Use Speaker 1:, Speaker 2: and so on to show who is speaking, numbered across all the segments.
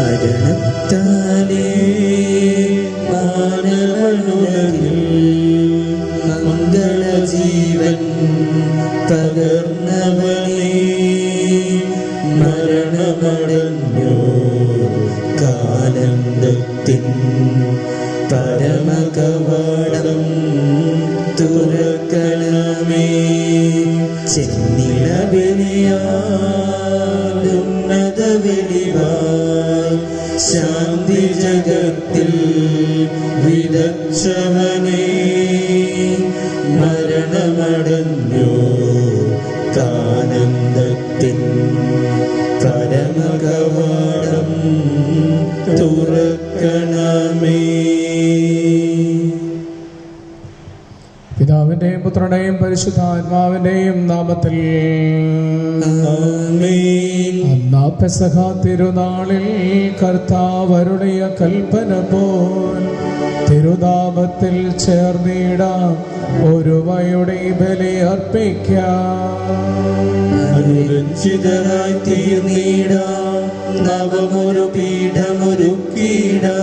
Speaker 1: മരണത്താലേ മാനവനുലകിൽ മംഗളജീവൻ പകർന്നവനേ, മരണമടഞ്ഞോ കാനന്ദത്തിൻ പരമകവാടം തുറക്കണമേ. ചെന്നിട ബലിയാലുന്നത വെളിവായി ശാന്തി ജഗത്തിൽ വിതച്ചവനേ, മരണമടഞ്ഞോ കാനന്ദത്തിൻ പരമകവാടം തുറക്കണമേ.
Speaker 2: പിതാവിന്റെയും പുത്രന്റെയും പരിശുദ്ധാത്മാവിന്റെയും നാമത്തിൽ
Speaker 1: ആമേൻ.
Speaker 2: അന്നാ പെസഹ തിരുനാളിൽ കർത്താവ് അരുളിയ കൽപ്പന പോൽ തിരുനാമത്തിൽ ചേർന്നിടാം ഒരുവയുടെ ബലി അർപ്പിക്കാം.
Speaker 1: അനുരഞ്ജിതരായി തീർന്നിടാം നവമൊരു പീഠമൊരുക്കിടാം.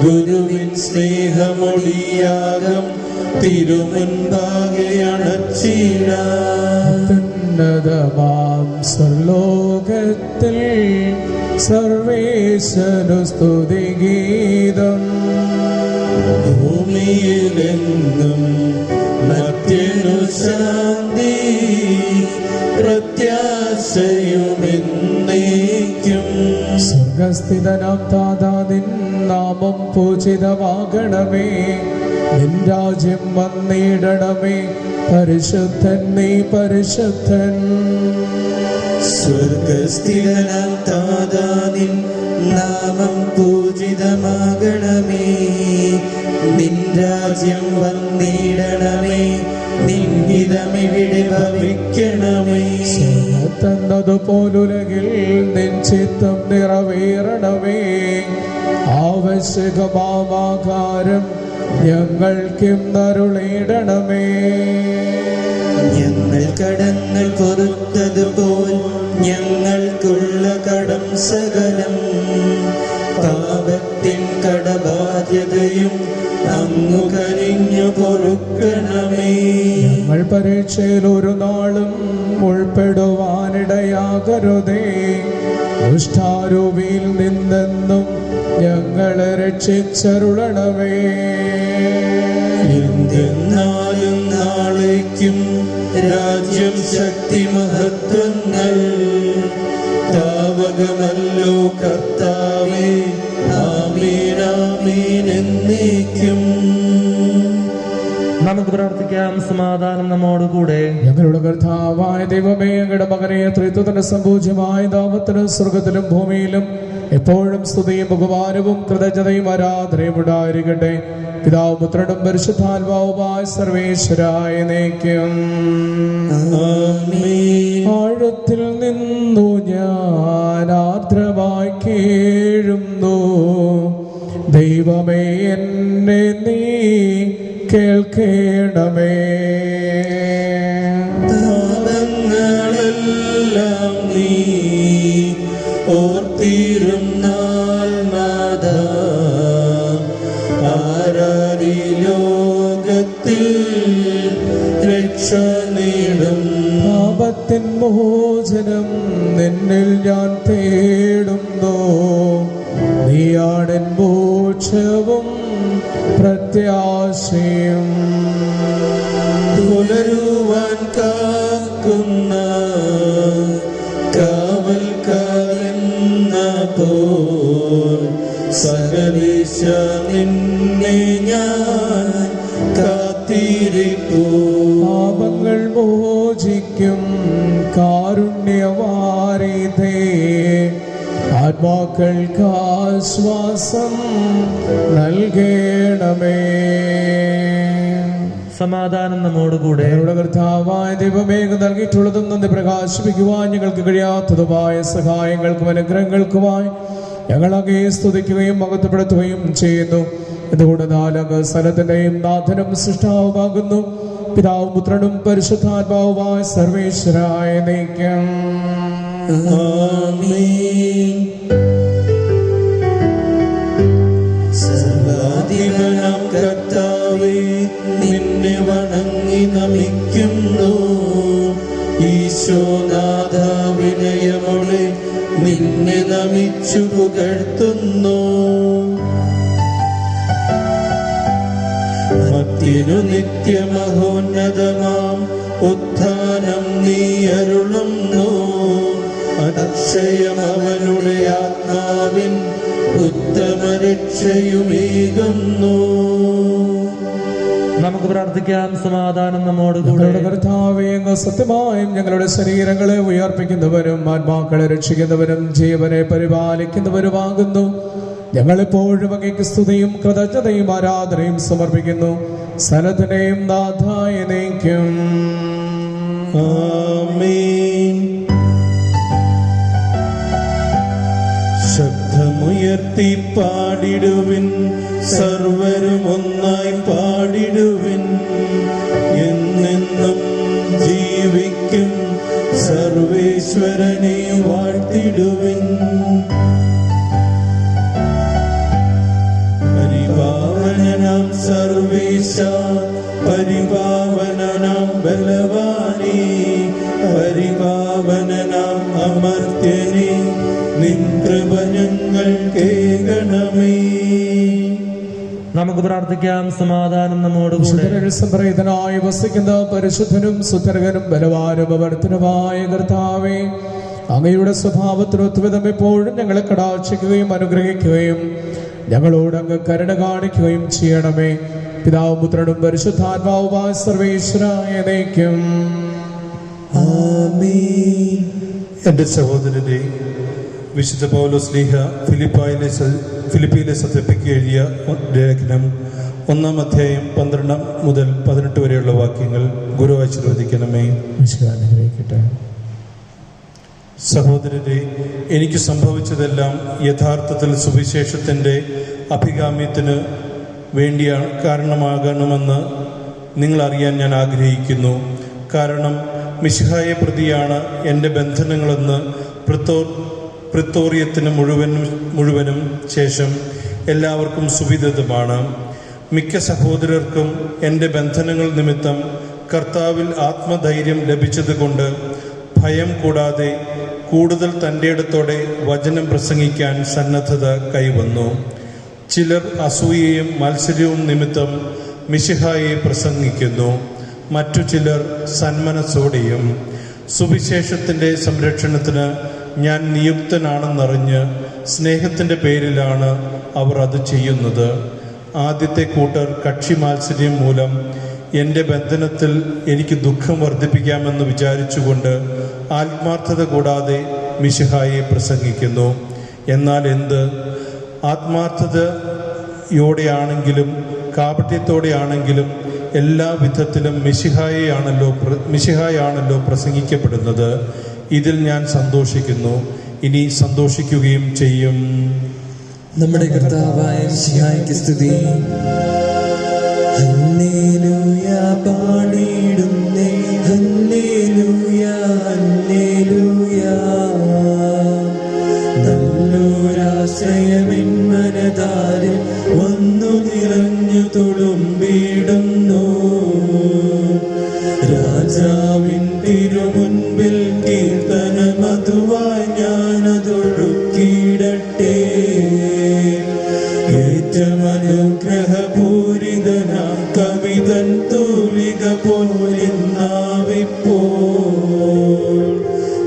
Speaker 1: ഗുരുവിൻ സ്നേഹമൊഴിയാകം തിരുമുൻപാകെ അണച്ചിടാം.
Speaker 2: ഉന്നതമാം സ്വർലോകത്തിൽ സർവേശ്വര സ്തുതിഗീതം.
Speaker 1: ഭൂമിയിലെങ്ങും മർത്യനു ശാന്തി പ്രത്യാശയുമെന്നേക്കും.
Speaker 2: സ്വർഗസ്ഥിതനാം താതാ നിൻ നാമം പൂജിതമാകണമേ. നിൻ രാജ്യം വന്നിടണമേ. പരിശുദ്ധൻ നീ പരിശുദ്ധൻ.
Speaker 1: സ്വർഗസ്ഥിതനാം താതാ നിൻ നാമം പൂജിതമാകണമേ. നിൻ രാജ്യം വന്നിടണമേ. നിൻ ഹിതമിവിടെ ഭവിക്കണമേ.
Speaker 2: തന്നതുപോലുലകിൽ നിൻ ചിത്തം നിറവേറണമേ. ആവശ്യകമാകാരം ഞങ്ങൾക്കിന്നരുളിടണമേ.
Speaker 1: ഞങ്ങൾ കടങ്ങൾ പൊറുത്തതുപോൽ ഞങ്ങൾക്കുള്ള കടം സകലം പാപത്തിൻ കടബാധ്യതയും അങ്ങു കനിഞ്ഞു പൊറുക്കണമേ.
Speaker 2: ഞങ്ങൾ പരീക്ഷയിൽ ഒരു നാളും ഉൾപ്പെടുവാനിടയാകരുതേ. ദുഷ്ടാരൂപിയിൽ നിന്നെന്നും ഞങ്ങളെ രക്ഷിച്ചരുളണമേ.
Speaker 1: എന്തെന്നാലും നാളേക്കും രാജ്യം ശക്തി മഹത്വങ്ങൾ താവകമല്ലോ കർത്താവേ. ആമേൻ ആമേൻ എന്നേക്കും.
Speaker 3: നമുക്ക് പ്രാർത്ഥിക്കാം. സമാധാനം നമ്മോടുകൂടെ.
Speaker 2: ഞങ്ങളുടെ കർത്താവായ ദൈവമേ, ഞങ്ങളുടെ മകനെ ത്രിത്വത്തിന്റെ സംപൂജ്യമായ നാമത്തിന് സ്വർഗത്തിലും ഭൂമിയിലും എപ്പോഴും സ്തുതിയും ബഹുമാനവും കൃതജ്ഞതയും ആരാധനയും ഉണ്ടായിരിക്കട്ടെ. പിതാവും പുത്രനും പരിശുദ്ധാത്മാവുമായ സർവേശ്വരായ എന്നേക്കും. ആഴത്തിൽ നിന്നു ഞാൻ ആർദ്രമായി കേഴുന്നു. ദൈവമേ, എന്നെ നീ കേൾക്കേണമേ.
Speaker 1: പാപങ്ങളെല്ലാം നീ ഓർത്തിരുന്നാൽ നാഥാ, ആരാരി ലോകത്തിൽ രക്ഷ നേടും.
Speaker 2: പാപത്തിൻ മോചനം നിന്നിൽ ഞാൻ തേടുന്നു. നീയാണെൻ മോക്ഷവും പ്രത്യാശയും.
Speaker 1: പുലരുവാൻ കാക്കുന്ന കാവൽക്കാരെന്ന പോൽ സകലേശ നിന്നെ ഞാൻ കാത്തിരിപ്പൂ.
Speaker 2: പാപങ്ങൾ മോചിക്കും കാരുണ്യവാരിധേ. ആത്മാക്കൾക്ക് ആശ്വാസം നൽകണമേ.
Speaker 3: സമാധാനം നമ്മോടുകൂടെ.
Speaker 2: ഞങ്ങളുടെ കർത്താവായ ദൈവമേ, നൽകിയിട്ടുള്ളതും നന്ദി പ്രകാശിപ്പിക്കുവാൻ ഞങ്ങൾക്ക് കഴിയാത്തതുമായ സഹായങ്ങൾക്കും അനുഗ്രഹങ്ങൾക്കുമായി ഞങ്ങൾ അങ്ങേ സ്തുതിക്കുകയും മഹത്വപ്പെടുത്തുകയും ചെയ്യുന്നു. എന്തുകൊണ്ട് നാലംഗ സ്ഥലത്തിന്റെയും നാഥനും സൃഷ്ടാവുമാകുന്നു. പിതാവും പുത്രനും പരിശുദ്ധാത്മാവുമായ സർവേശ്വരായ എന്നേക്കും.
Speaker 1: ആമേൻ. സർവ്വാധിപനാം കർത്താവേ, നിന്നെ വണങ്ങി നമിക്കുന്നു. ഈശോനാഥ, വിനയമോടെ നിന്നെ നമിച്ചു പുകഴ്ത്തുന്നു. മർത്യനു നിത്യമഹോന്നതമാം ഉത്ഥാനം നീ അരുളുന്നു. അക്ഷയം അവനുടെ ആത്മാവിൻ ഉത്തമരക്ഷയുമേകുന്നു.
Speaker 3: നമുക്ക് പ്രാർത്ഥിക്കാം. സമാധാനം നമ്മോടുകൂടെ.
Speaker 2: ഞങ്ങളുടെ കർത്താവേ, അങ്ങ് സത്യമായും ഞങ്ങളുടെ ശരീരങ്ങളെ ഉയർപ്പിക്കുന്നവരും ആത്മാക്കളെ രക്ഷിക്കുന്നവരും ജീവനെ പരിപാലിക്കുന്നവരുമാകുന്നു. ഞങ്ങളെപ്പോഴും അങ്ങേക്ക് സ്തുതിയും കൃതജ്ഞതയും ആരാധനയും സമർപ്പിക്കുന്നു. സകലത്തിന്റെയും നാഥായ നീക്കും.
Speaker 1: ആമേൻ. ശബ്ദമുയർത്തി പാടിടുവിൻ, സർവരും ഒന്നായി പാടിടുവിൻ. എന്നെന്നും ജീവിക്കും സർവേശ്വരനെ വാഴ്ത്തിടുവിൻ. പരിപാവനനാം സർവേശ, പരിപാവനനാം ബലവാനേ, പരിപാവനനാം അമർത്യനേ, നിൻ കൃപ ഞങ്ങൾ കേൾക്കണമേ.
Speaker 3: നമുക്ക് പ്രാർത്ഥിക്കാം. സമാധാനം നമ്മോടുകൂടെ.
Speaker 2: സംപ്രീതനായി വസിക്കുന്ന പരിശുദ്ധനും സുതർകനും ബലവാനും അമർത്തനുമായ കർത്താവേ, അങ്ങയുടെ സ്വഭാവത്തിനൊത്തുവിധം എപ്പോഴും ഞങ്ങളെ കടാക്ഷിക്കുകയും അനുഗ്രഹിക്കുകയും ഞങ്ങളോട് അങ്ങ് കരുണ കാണിക്കുകയും ചെയ്യണമേ. പിതാവും പുത്രനും പരിശുദ്ധാത്മാവുമായ സർവേശ്വരായ എന്നേക്കും.
Speaker 1: ആമേൻ.
Speaker 4: എൻ്റെ സഹോദരനെ, വിശുദ്ധ പൗലോസ് ശ്ലീഹ ഫിലിപ്പിയിലെ സഭയ്ക്ക് എഴുതിയ ലേഖനം 1-ാം അധ്യായം 12 മുതൽ 18 വരെയുള്ള വാക്യങ്ങൾ ഗുരു ആശീർവദിക്കണമേ.
Speaker 2: അനുഗ്രഹിക്കട്ടെ.
Speaker 4: സഹോദരരെ, എനിക്ക് സംഭവിച്ചതെല്ലാം യഥാർത്ഥത്തിൽ സുവിശേഷത്തിൻ്റെ അഭികാമ്യത്തിന് വേണ്ടിയാണ് കാരണമാകണമെന്ന് നിങ്ങൾ അറിയാൻ ഞാൻ ആഗ്രഹിക്കുന്നു. കാരണം മിശിഹായെ പ്രതിയാണ് എൻ്റെ ബന്ധനങ്ങളെന്ന് പ്രിത്തോറിയത്തിന് മുഴുവനും ശേഷം എല്ലാവർക്കും സുവിദിതമാണ്. മിക്ക സഹോദരർക്കും എൻ്റെ ബന്ധനങ്ങൾ നിമിത്തം കർത്താവിൽ ആത്മധൈര്യം ലഭിച്ചതുകൊണ്ട് ഭയം കൂടാതെ കൂടുതൽ തൻ്റെ ഇടത്തോടെ വചനം പ്രസംഗിക്കാൻ സന്നദ്ധത കൈവന്നു. ചിലർ അസൂയയും മത്സര്യവും നിമിത്തം മിശിഹായെ പ്രസംഗിക്കുന്നു. മറ്റു ചിലർ സന്മനസ്സോടെയും. സുവിശേഷത്തിൻ്റെ സംരക്ഷണത്തിന് ഞാൻ നിയുക്തനാണെന്നറിഞ്ഞ് സ്നേഹത്തിൻ്റെ പേരിലാണ് അവർ അത് ചെയ്യുന്നത്. ആദ്യത്തെ കൂട്ടർ കക്ഷി മാത്സര്യം മൂലം എൻ്റെ ബന്ധനത്തിൽ എനിക്ക് ദുഃഖം വർദ്ധിപ്പിക്കാമെന്ന് വിചാരിച്ചുകൊണ്ട് ആത്മാർത്ഥത കൂടാതെ മിശിഹായെ പ്രസംഗിക്കുന്നു. എന്നാൽ എന്ത് ആത്മാർത്ഥതയോടെയാണെങ്കിലും കാപട്യത്തോടെയാണെങ്കിലും എല്ലാ വിധത്തിലും മിശിഹായാണല്ലോ പ്രസംഗിക്കപ്പെടുന്നത്. ഇതിൽ ഞാൻ സന്തോഷിക്കുന്നു, ഇനി സന്തോഷിക്കുകയും ചെയ്യും.
Speaker 1: നമ്മുടെ കർത്താവായ മിശിഹായ്ക്ക് സ്തുതി. ഹല്ലേലൂയ പാടിടുന്നേ, ഹല്ലേലൂയ ഹല്ലേലൂയ. നല്ലൊരാശയമെൻ മനതാരിൽ വന്നു നിറഞ്ഞു തുളുമ്പിടുന്നു. രാജാവിൻ തിരുമുൻപിൽ കീർത്തനമധുവായി ഞാനതൊഴുക്കിയിടട്ടെ. ഏറ്റമനുഗ്രഹപൂരിതനാം കവിതൻ തൂലിക പോലിന്നാവിപ്പോൾ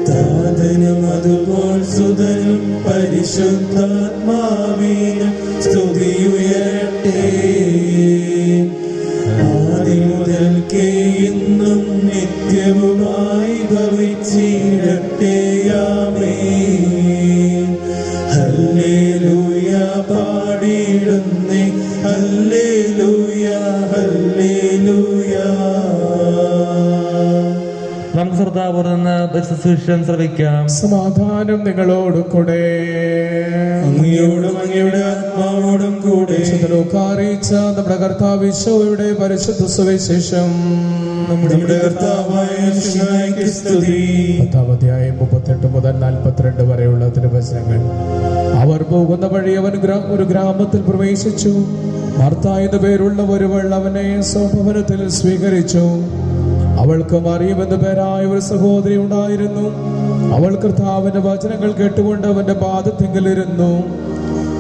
Speaker 1: താതനും അതുപോൽ സുതനും പരിശുദ്ധാത്മാവിനും സ്തുതിയുയരട്ടെ. ആദിമുതൽക്കേ ഇന്നും നിത്യവുമായി ഭവിച്ചിടട്ടെ. ആമേൻ. ഹല്ലേലൂയ പാടിടുന്നേ, ഹല്ലേലൂയ ഹല്ലേലൂയ.
Speaker 3: നമുക്ക് ശ്രദ്ധാപൂർവ്വം സുവിശേഷം ശ്രവിക്കാം.
Speaker 2: സമാധാനം നിങ്ങളോട് കൂടെ.
Speaker 1: അങ്ങയോടും അങ്ങയുടെ ആത്മാവോടും കൂടെ.
Speaker 2: അറിയിച്ച നമ്മുടെ കർത്താവ് ഈശോയുടെ പരിശുദ്ധ സുവിശേഷം.
Speaker 1: നമ്മുടെ കർത്താവായ യേശുവിനെ സ്തുതി.
Speaker 2: 38 മുതൽ 42 വരെയുള്ള തിരുവചനങ്ങൾ. അവർ പോകുന്ന വഴി അവൻ ഒരു ഗ്രാമത്തിൽ പ്രവേശിച്ചു. മർത്ത എന്നു പേരുള്ള ഒരുവൾ അവനെ സ്വഭവനത്തിൽ സ്വീകരിച്ചു. അവൾക്ക് മറിയം എന്നു പേരായ ഒരു സഹോദരി ഉണ്ടായിരുന്നു. അവൾ കർത്താവിന്റെ വചനങ്ങൾ കേട്ടുകൊണ്ട് അവന്റെ പാദത്തിങ്കലിരുന്നു.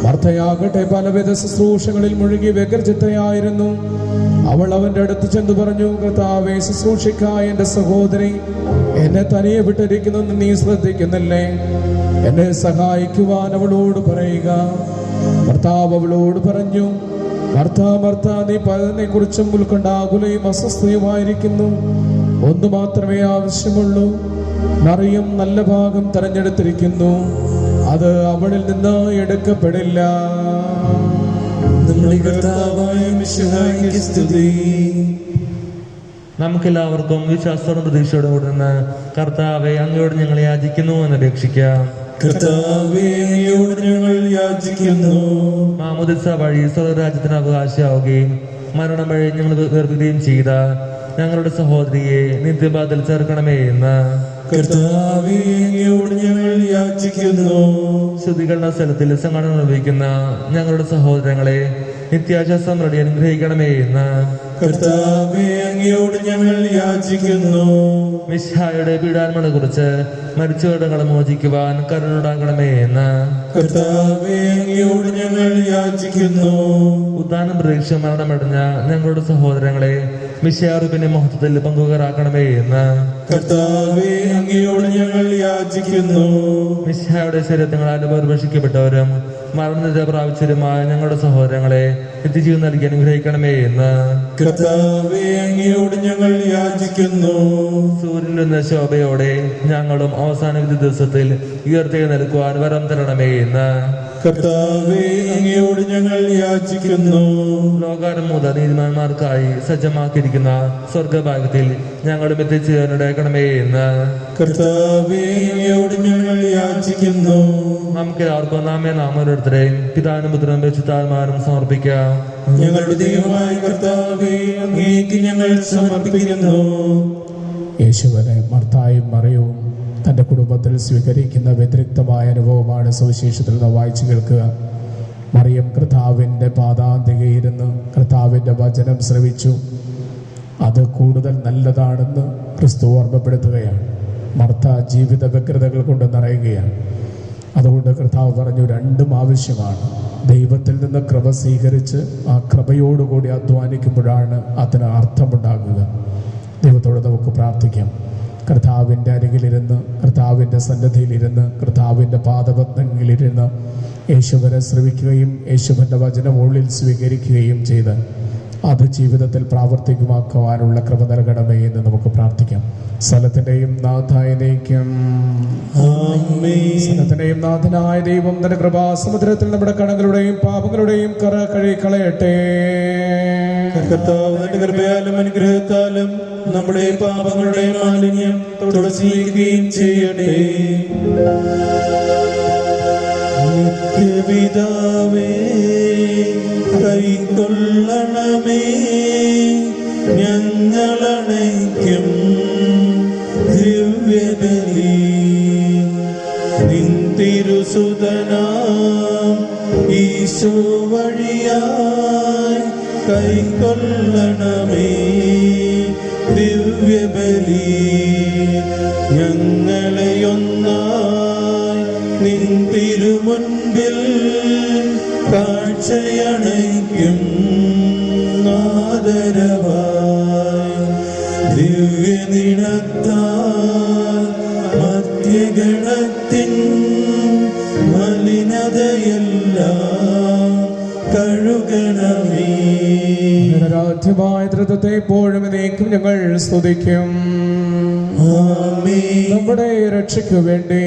Speaker 2: മർത്തയാകട്ടെ പലവിധ ശുശ്രൂഷകളിൽ മുഴുകി വ്യഗ്രചിത്തയായിരുന്നു. അവൾ അവന്റെ അടുത്ത് ചെന്ന് പറഞ്ഞു, കർത്താവേ, ശുശ്രൂഷിക്കായ എന്റെ സഹോദരി എന്നെ തനിയെ വിട്ടിരിക്കുന്നെന്ന് നീ ശ്രദ്ധിക്കുന്നില്ലേ? എന്നെ സഹായിക്കുവാൻ അവളോട് പറയുക. കർത്താവ് അവളോട് പറഞ്ഞു, മർത്ത മർത്ത, നീ പലതിനെ കുറിച്ചും ഉത്കണ്ഠാകുലയും അസ്വസ്ഥയുമായിരിക്കുന്നു. ഒന്നു മാത്രമേ ആവശ്യമുള്ളൂ. മറിയം നല്ല ഭാഗം തെരഞ്ഞെടുത്തിരിക്കുന്നു, അത് അവളിൽ നിന്ന് എടുക്കപ്പെടില്ല.
Speaker 1: നമ്മുടെ കർത്താവായ യേശുവിനെ സ്തുതി.
Speaker 3: നമുക്കെല്ലാവർക്കും വിശ്വാസത്തോടും പ്രതീക്ഷയോടും കൂടി നിന്ന് കർത്താവെ, അങ്ങയോട് ഞങ്ങൾ യാചിക്കുന്നു എന്ന് അപേക്ഷിക്കാം.
Speaker 1: കർത്താവേ, അങ്ങയോട് ഞങ്ങൾ യാചിക്കുന്നു.
Speaker 3: മാമോദിസ വഴി സ്വർഗരാജ്യത്തിന് അവകാശമാവുകയും മരണം വഴി ഞങ്ങൾ വേർപിരിയുകയും ചെയ്ത ഞങ്ങളുടെ സഹോദരിയെ നിത്യബാധയിൽ ചേർക്കണമേ എന്ന്
Speaker 1: കർത്താവേ, അങ്ങയോട് ഞങ്ങൾ യാചിക്കുന്നു.
Speaker 3: ശുദ്ധീകരണ സ്ഥലത്തിൽ സംഘടന നിർവഹിക്കുന്ന ഞങ്ങളുടെ സഹോദരങ്ങളെ നിത്യാശ്വാസം റെഡി അനുഗ്രഹിക്കണമേ എന്ന്
Speaker 1: കർത്താവേ, അങ്ങയോട് ഞങ്ങൾ യാചിക്കുന്നു.
Speaker 3: മിശിഹായുടെ പീഡാത്മകളെ കുറിച്ച് മരിച്ചവരുടെ മോചിക്കുവാൻ കരുണയുണ്ടാകണമേ എന്ന്
Speaker 1: കർത്താവേ, അങ്ങയോട് ഞങ്ങൾ യാചിക്കുന്നു.
Speaker 3: ഉദ്ധാനം പ്രതീക്ഷ മരണമടഞ്ഞ ഞങ്ങളുടെ സഹോദരങ്ങളെ മിശിഹാറുപിന്റെ മഹത്വത്തിൽ പങ്കുകാരാക്കണമേ എന്ന്
Speaker 1: കർത്താവേ, അങ്ങയോട് ഞങ്ങൾ യാചിക്കുന്നു.
Speaker 3: മിശിഹായുടെ ശരീരങ്ങളാൽ പരിപോഷിക്കപ്പെട്ടവരും മരണനിര പ്രാപിച്ചവരുമായ ഞങ്ങളുടെ സഹോദരങ്ങളെ നിത്യജീവൻ നൽകി അനുഗ്രഹിക്കണമേ എന്ന്
Speaker 1: കർത്താവേ, അങ്ങയോട് ഞങ്ങൾ യാചിക്കുന്നു.
Speaker 3: സൂര്യനിൽ നിന്ന് ശോഭയോടെ ഞങ്ങളും അവസാന വിധി ദിവസത്തിൽ ഉയർത്തി നിൽക്കുവാൻ വരം തരണമേ എന്ന്
Speaker 1: കർത്താവേ, അങ്ങയോട് ഞങ്ങൾ യാചിക്കുന്നു.
Speaker 3: ലോകാരംഭ നീതിമാന്മാർക്കായി സജ്ജമാക്കിയിരിക്കുന്ന സ്വർഗഭാഗത്തിൽ ഞങ്ങളും എത്തിച്ചേരാനിടയാക്കണമേ എന്ന്
Speaker 1: കർത്താവേ, അങ്ങയോട് ഞങ്ങൾ യാചിക്കുന്നു.
Speaker 3: നമുക്ക് എല്ലാവർക്കും നാം ഓരോരുത്തരെയും പിതാവിനും പുത്രനും പരിശുദ്ധാത്മാവിനും സമർപ്പിക്കാം.
Speaker 1: ഞങ്ങളുടെ ദൈവമായ കർത്താവേ, അങ്ങേക്ക് ഞങ്ങൾ സമർപ്പിക്കുന്നു.
Speaker 2: യേശുവിനെ മർത്തായും മറിയവും തൻ്റെ കുടുംബത്തിൽ സ്വീകരിക്കുന്ന വ്യതിരിക്തമായ അനുഭവമാണ് സുവിശേഷത്തിൽ നിന്ന് വായിച്ചു കേൾക്കുക. മറിയം കർത്താവിൻ്റെ പാദാന്തികയിരുന്ന് കർത്താവിൻ്റെ വചനം ശ്രവിച്ചു. അത് കൂടുതൽ നല്ലതാണെന്ന് ക്രിസ്തു ഓർമ്മപ്പെടുത്തുകയാണ്. മർത്ത ജീവിത വ്യഗ്രതകൾ കൊണ്ട് നിറയുകയാണ്. അതുകൊണ്ട് കർത്താവ് പറഞ്ഞു, രണ്ടും ആവശ്യമാണ്. ദൈവത്തിൽ നിന്ന് കൃപ സ്വീകരിച്ച് ആ കൃപയോടുകൂടി അധ്വാനിക്കുമ്പോഴാണ് അതിന് അർത്ഥമുണ്ടാകുക. ദൈവത്തോട് നമുക്ക് പ്രാർത്ഥിക്കാം. കർത്താവിൻ്റെ അരികിലിരുന്ന്, കർത്താവിൻ്റെ സന്നിധിയിലിരുന്ന്, കർത്താവിൻ്റെ പാദപത്നങ്ങളിലിരുന്ന് യേശുവിനെ ശ്രവിക്കുകയും യേശുവിൻ്റെ വചനം ഉള്ളിൽ സ്വീകരിക്കുകയും ചെയ്ത് അത് ജീവിതത്തിൽ പ്രാവർത്തികമാക്കുവാനുള്ള കൃപ നൽകണമേ എന്ന് നമുക്ക് പ്രാർത്ഥിക്കാം. സ്ഥലത്തിൻ്റെയും നാഥായനേക്കും സ്ഥലത്തിൻ്റെയും നാഥനായ ദൈവം തന്റെ കൃപാസമുദ്രത്തിൽ നമ്മുടെ കടങ്ങളുടെയും പാപങ്ങളുടെയും കറ കഴുകിക്കളയട്ടെ.
Speaker 1: കർത്താവ് തന്റെ കൃപയാലും അനുഗ്രഹത്താലും നമ്മുടെ പാപങ്ങളുടെ മാലിന്യം തുടച്ചുനീക്കുകയും ചെയ്യട്ടെ. നിത്യപിതാവേ, കൈക്കൊള്ളണമേ ഞങ്ങളണയ്ക്കും ദിവ്യബലി. നിൻ തിരുസുതനാം ഈശോ വഴിയായി കൈക്കൊള്ളണമേ ദിവ്യബലി. ഞങ്ങളെയൊന്നായി നിൻ തിരുമുൻപിൽ കാഴ്ചയണയ്ക്കും ആദരവായി. ദിവ്യനിണത്താൽ മധ്യഗണത്തിൻ മലിനതയെല്ലാം കഴുകണമേ.
Speaker 2: ആരാധ്യമായ ത്രിത്വത്തെ എപ്പോഴും എന്നേക്കും ഞങ്ങൾ സ്തുതിക്കും.
Speaker 1: ആമേൻ.
Speaker 2: നമ്മുടെ രക്ഷയ്ക്കു വേണ്ടി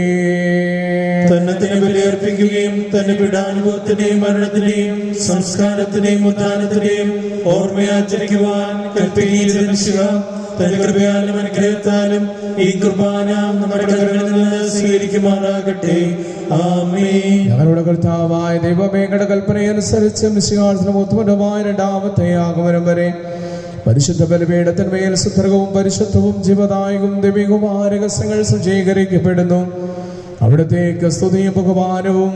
Speaker 1: തന്നെ ബലിയർപ്പിക്കുകയും തന്റെ പീഡാനുഭവത്തിന്റെയും മരണത്തിന്റെയും സംസ്കാരത്തിന്റെയും ഉത്ഥാനത്തിന്റെയും ഓർമ്മയാചരിക്കുവാൻ കൽപ്പിക്കുകയും തന്റെ കൃപയാലും അനുഗ്രഹത്താലും ഈ കുർബാന നമ്മുടെ കരങ്ങളിൽ നിന്ന് സ്വീകരിക്കുമാറാകട്ടെ. ആമേൻ.
Speaker 2: ഞങ്ങളുടെ കർത്താവായ ദൈവമേ, കൽപ്പനയനുസരിച്ച് മിശിഹായുടെ ഉത്പന്നമായ രണ്ടാമത്തെ ആഗമനം വരെ പരിശുദ്ധ ബലിപീഠത്തിന്മേൽ സുത്രകവും പരിശുദ്ധവും ജീവദായകവും ദൈവികവുമായ രഹസ്യങ്ങൾ സജ്ജീകരിക്കപ്പെടുന്നു. അവിടത്തേക്ക് സ്തുതിയും ബഹുമാനവും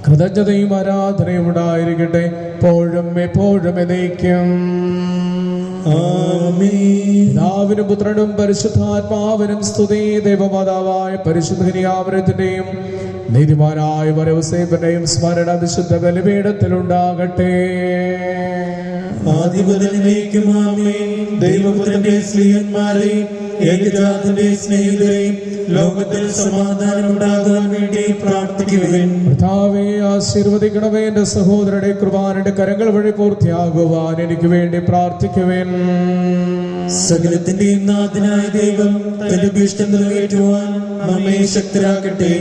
Speaker 2: കൃതജ്ഞതയും ആരാധനയും ഉണ്ടായിരിക്കട്ടെ, എപ്പോഴും എപ്പോഴും എന്നേക്കും. പിതാവിനും പുത്രനും പരിശുദ്ധാത്മാവിനും സ്തുതി. ദൈവമാതാവായ പരിശുദ്ധ കന്യാമറിയത്തിന്റെയും നീതിമാനായ പരമസേവന്റെയും സ്മരണ വിശുദ്ധ ബലിപീഠത്തിലുണ്ടാകട്ടെ.
Speaker 1: ആദിമുതലിലേക്കും ആമേൻ. ദൈവപുത്രന്റെ സ്ത്രീയന്മാരെയും ഏകജാതന്റെ സ്നേഹിതരെയും ലോകത്തിൽ സമാധാനം ഉണ്ടാകാൻ വേണ്ടി പ്രാർത്ഥിക്കുവേൻ.
Speaker 2: കർത്താവേ, ആശീർവദിക്കണമേ. എന്റെ സഹോദരന്റെ കുർബാനയുടെ കരങ്ങൾ വഴി പൂർത്തിയാകുവാൻ എനിക്ക് വേണ്ടി പ്രാർത്ഥിക്കുവേൻ.
Speaker 1: സകലത്തിന്റെയും നാഥനായ ദൈവം തന്റെ ഭീഷ്ടം നിറവേറ്റുവാൻ നമ്മെ ശക്തരാക്കട്ടെ.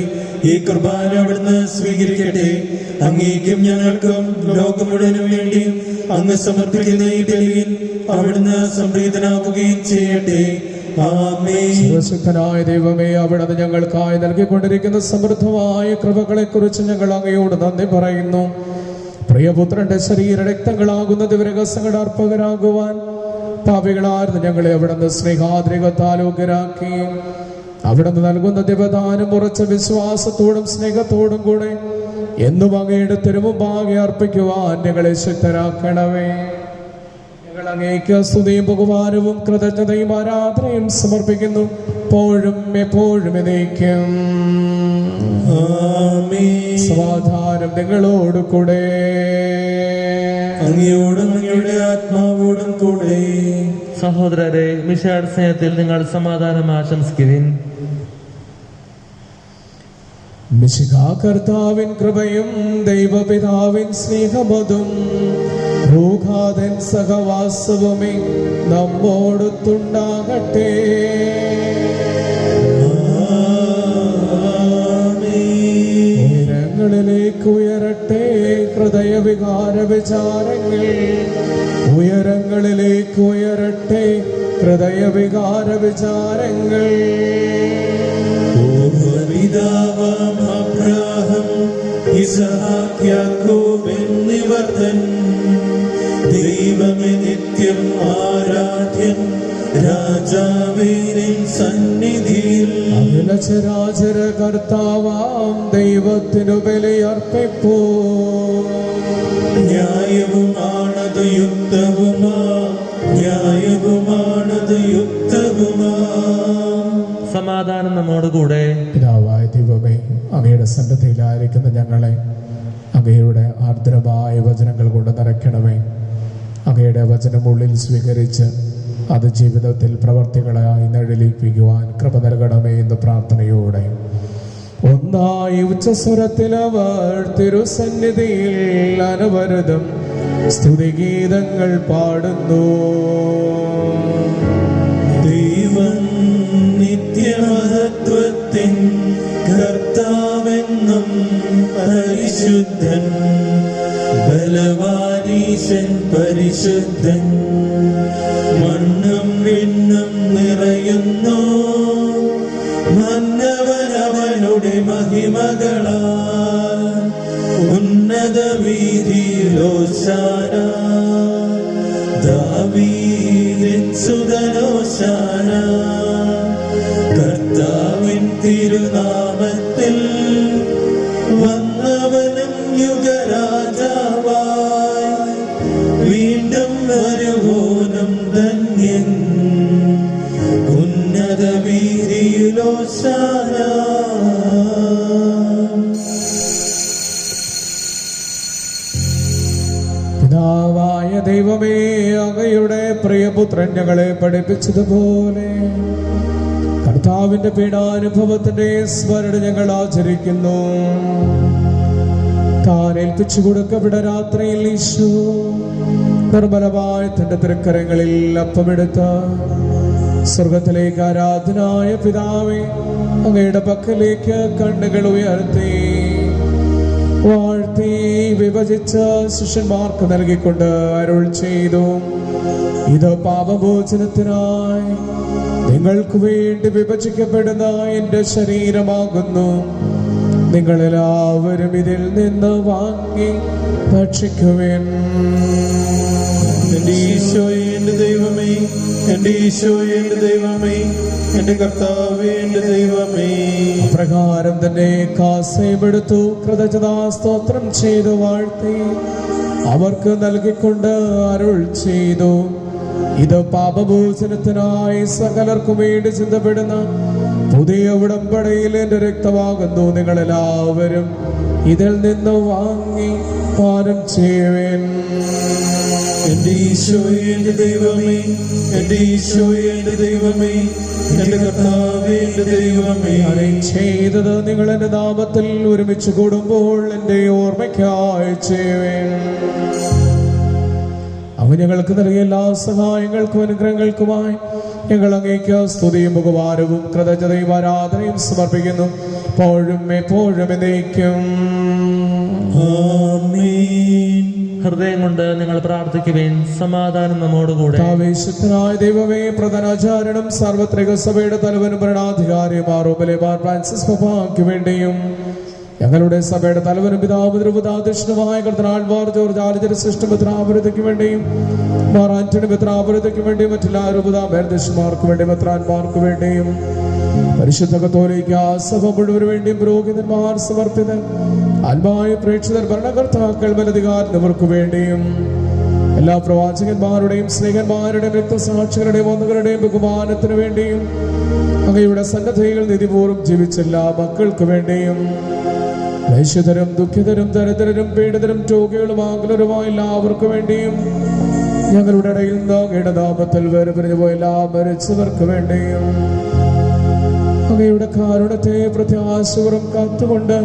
Speaker 1: ഈ കുർബാന അവിടുന്ന് സ്വീകരിക്കട്ടെ. അങ്ങേക്കും ഞങ്ങൾക്കും ലോകം മുഴുവനും വേണ്ടി അങ്ങ് സമർപ്പിക്കുന്ന ഈ ബലിയിൽ അവിടുന്ന് സംപ്രീതനാവുകയും ചെയ്യട്ടെ.
Speaker 2: സർവശക്തനായ ദൈവമേ, അവിടുന്ന് ഞങ്ങൾക്കായി നൽകിക്കൊണ്ടിരിക്കുന്ന സമൃദ്ധമായ കൃപകളെ കുറിച്ച് ഞങ്ങൾ അങ്ങയോട് നന്ദി പറയുന്നു. പ്രിയപുത്രന്റെ ശരീര രക്തങ്ങളാകുന്ന ദിവരഹസ്യങ്ങളുടെ അർപ്പകരാകുവാൻ പാപികളായിരുന്നു ഞങ്ങളെ അവിടുന്ന് സ്നേഹാദ്രികത്താലോകരാക്കി. അവിടുന്ന് നൽകുന്ന ദിവദാനം ഉറച്ച വിശ്വാസത്തോടും സ്നേഹത്തോടും കൂടെ എന്നും അങ്ങയുടെ തിരുമുമ്പാകെ അർപ്പിക്കുവാൻ ഞങ്ങളെ ശക്തരാക്കണമേ. ഞങ്ങൾ അങ്ങേക്ക് സ്തുതിയും ബഹുമാനവും കൃതജ്ഞതയും ആരാധനയും സമർപ്പിക്കുന്നു, എപ്പോഴും എപ്പോഴും എന്നേക്കും. സമാധാനം നിങ്ങളോട് കൂടെ,
Speaker 1: അങ്ങയോടും അങ്ങയുടെ ആത്മാവോടും കൂടെ.
Speaker 3: സഹോദരരെ, മിശിഹായുടെ സ്നേഹത്തിൽ നിങ്ങൾ സമാധാനം ആശംസിക്കുവിൻ.
Speaker 2: മിശിഹാ കർത്താവിൻ കൃപയും ദൈവപിതാവിൻ സ്നേഹമതും റൂഹാദൻ സഹവാസവുമേ നമ്മോടൊത്തുണ്ടാകട്ടെ. ഉയരങ്ങളിലേക്ക് ഉയരട്ടെ ഹൃദയവികാര വിചാരങ്ങൾ, ഉയരങ്ങളിലേക്ക് ഉയരട്ടെ ഹൃദയവികാര വിചാരങ്ങൾ.
Speaker 1: പൂർവ്വപിതാവാം അബ്രാഹാം, ഇസ്ഹാക്ക്, യാക്കോബ് എന്നിവർ തൻ ദൈവമേ നിത്യം ആരാധ്യൻ, രാജാവേ നിൻ സന്നിധിയിൽ
Speaker 2: അഖില ചരാചര കർത്താവാം ദൈവത്തിനു ബലിയർപ്പിപ്പൂ.
Speaker 1: ന്യായവുമാണത് യുക്തവുമാ, ന്യായവുമാണത് യുക്തവുമാ.
Speaker 3: സമാധാനം നമ്മോടുകൂടെ.
Speaker 2: പിതാവായ ദൈവമേ, അങ്ങയുടെ സന്നദ്ധയിലായിരിക്കുന്ന ഞങ്ങളെ അങ്ങയുടെ ആർദ്രമായ വചനങ്ങൾ കൊണ്ട് നിറയ്ക്കണമേ. അങ്ങയുടെ വചനം ഉള്ളിൽ സ്വീകരിച്ച് അത് ജീവിതത്തിൽ പ്രവർത്തികളായി നിഴലിപ്പിക്കുവാൻ കൃപ നൽകണമേ എന്ന് പ്രാർത്ഥനയോടെ ഒന്നായി ഉച്ചസ്വരത്തിൽ അവർ തിരുസന്നിധിയിൽ അനവരതം സ്തുതിഗീതങ്ങൾ പാടുന്നു.
Speaker 1: ദൈവം നിത്യമഹത്വത്തിൻ കർത്താവെന്നും പരിശുദ്ധൻ, ബലവാനീശൻ പരിശുദ്ധൻ. മണ്ണും വിണ്ണും നിറയുന്നു മന്നവനവനുടെ മഹിമകളാൽ. ഉന്നത വീതിയിലോശാന, ദാവീദിൻ സുതനോശാന. കർത്താവിൻ തിരുനാമത്തിൽ വന്നവനും യുഗരാജാവായി വീണ്ടും വരുവോനും ധന്യൻ. ഉന്നത വീതിയിലോശാന.
Speaker 2: പിതാവായ ദൈവമേ, അങ്ങയുടെ പ്രിയപുത്രൻ ഞങ്ങളെ പഠിപ്പിച്ചതുപോലെ കർത്താവിന്റെ പീഡാനുഭവത്തിന്റെ സ്മരണ ഞങ്ങൾ ആചരിക്കുന്നു. താൻ ഏൽപ്പിച്ചു കൊടുക്കപ്പെട്ട രാത്രിയിൽ ഈശോ നിർമ്മലമായ തന്റെ തൃക്കരങ്ങളിൽ അപ്പമെടുത്ത സ്വർഗത്തിലേക്ക് ആരാധനായ പിതാവേ, അങ്ങയുടെ പക്കലേക്ക് കണ്ണുകൾ ഉയർത്തി വാഴ്ത്തി വിഭജിച്ച് ശിഷ്യന്മാർക്ക് നൽകിക്കൊണ്ട് അരുൾ ചെയ്തു, ഇത് പാപമോചനത്തിനായി നിങ്ങൾക്ക് വേണ്ടി വിഭജിക്കപ്പെടുന്ന എന്റെ ശരീരമാകുന്നു. നിങ്ങളെല്ലാവരും ഇതിൽ നിന്ന് വാങ്ങി ഭക്ഷിക്കുവിൻ.
Speaker 4: എന്റെ ഈശോയെ എന്റെ ദൈവമേ, എന്റെ ഈശോയെ എന്റെ ദൈവമേ, എന്റെ കർത്താവേ എന്റെ ദൈവമേ.
Speaker 2: പ്രകാരം തന്നെ കാസേമെടുത്തു കൃതജ്ഞതാ സ്തോത്രം ചെയ്തു വാഴ്ത്തി അവർക്ക് നൽകിക്കൊണ്ട് അരുൾ ചെയ്തു, ഇത് പാപമോചനത്തിനായി സകലർക്കും വേണ്ടി ചിന്തപ്പെടുന്ന പുതിയ ഉടമ്പടിയിൽ എന്റെ രക്തമാകുന്നു. നിങ്ങളെല്ലാവരും ഇതിൽ നിന്ന് വാങ്ങി പാനം ചെയ്യുവേൻ.
Speaker 4: എന്റെ ഈശോയെ എന്റെ ദൈവമേ, എന്റെ ഈശോയെ എന്റെ ദൈവമേ, എന്റെ കർത്താവേ എന്റെ ദൈവമേ.
Speaker 2: ചെയ്തത് നിങ്ങൾ എന്റെ നാമത്തിൽ ഒരുമിച്ച് കൂടുമ്പോൾ എന്റെ ഓർമ്മയ്ക്കായി ചെയ്യുവേൻ. അങ്ങ് ഞങ്ങൾക്ക് നൽകിയ എല്ലാ സഹായങ്ങൾക്കും അനുഗ്രഹങ്ങൾക്കുമായി ഞങ്ങൾ അങ്ങേക്ക് സ്തുതിയും ബഹുമാനവും കൃതജ്ഞതയും ആരാധനയും സമർപ്പിക്കുന്നു, എപ്പോഴും എപ്പോഴും എന്നേക്കും.
Speaker 1: ആമേൻ.
Speaker 3: ഹൃദയം കൊണ്ട് നിങ്ങൾ പ്രാർത്ഥിക്കുവേൻ. സമാധാനം നമ്മോടുകൂടെ.
Speaker 2: വിശുദ്ധനായ ദൈവമേ, പ്രധാനാചാര്യനും സാർവത്രിക സഭയുടെ തലവനും ഭരണാധികാരിയുമാർ ഫ്രാൻസിസ് പപ്പായ്ക്ക് വേണ്ടിയും ഞങ്ങളുടെ സഭയുടെ തലവനും പിതാവുദ്രവുദാധ്യക്ഷനുമായ കർത്തനാൾമാർ ജോർജ് ആലഞ്ചേരി സിസ്റ്റമിത്രാപുരത്തേക്ക് വേണ്ടിയും മാർ ആന്റണി മിത്രാപുരത്തേക്ക് വേണ്ടിയും മറ്റെല്ലാ രൂപതാധ്യക്ഷന്മാർക്ക് വേണ്ടിയും മെത്രാന്മാർക്ക് വേണ്ടിയും പരിശുദ്ധ കത്തോലിക്ക സഭ മുഴുവന് വേണ്ടിയും പുരോഹിതന്മാർ, സമർപ്പിതർ, ആത്മായ പ്രേക്ഷിതർ, ഭരണകർത്താക്കൾ, മേലധികാരികൾക്ക് വേണ്ടിയും എല്ലാ പ്രവാചകന്മാരുടെയും സ്നേഹന്മാരുടെയും രക്തസാക്ഷികളുടെയും ഒന്നുകളുടെയും ബഹുമാനത്തിന് വേണ്ടിയും അങ്ങയുടെ സന്നദ്ധയിൽ നിധിപൂർവ്വം ജീവിച്ച എല്ലാ മക്കൾക്ക് വേണ്ടിയും ക്ലേശിതരും ദുഃഖിതരും ദരിദ്രരും പീഡിതരും രോഗികളും ആകുലരുമായ എല്ലാവർക്കും വേണ്ടിയും ഞങ്ങളുടെ ഇടയിൽ നിന്ന് അങ്ങയുടെ നാമത്തിൽ വേർപിരിഞ്ഞു പോയ എല്ലാ മരിച്ചവർക്ക് വേണ്ടിയും അങ്ങയുടെ കാരുണ്യത്തെ പ്രത്യാശപൂർവ്വം കാത്തുകൊണ്ട്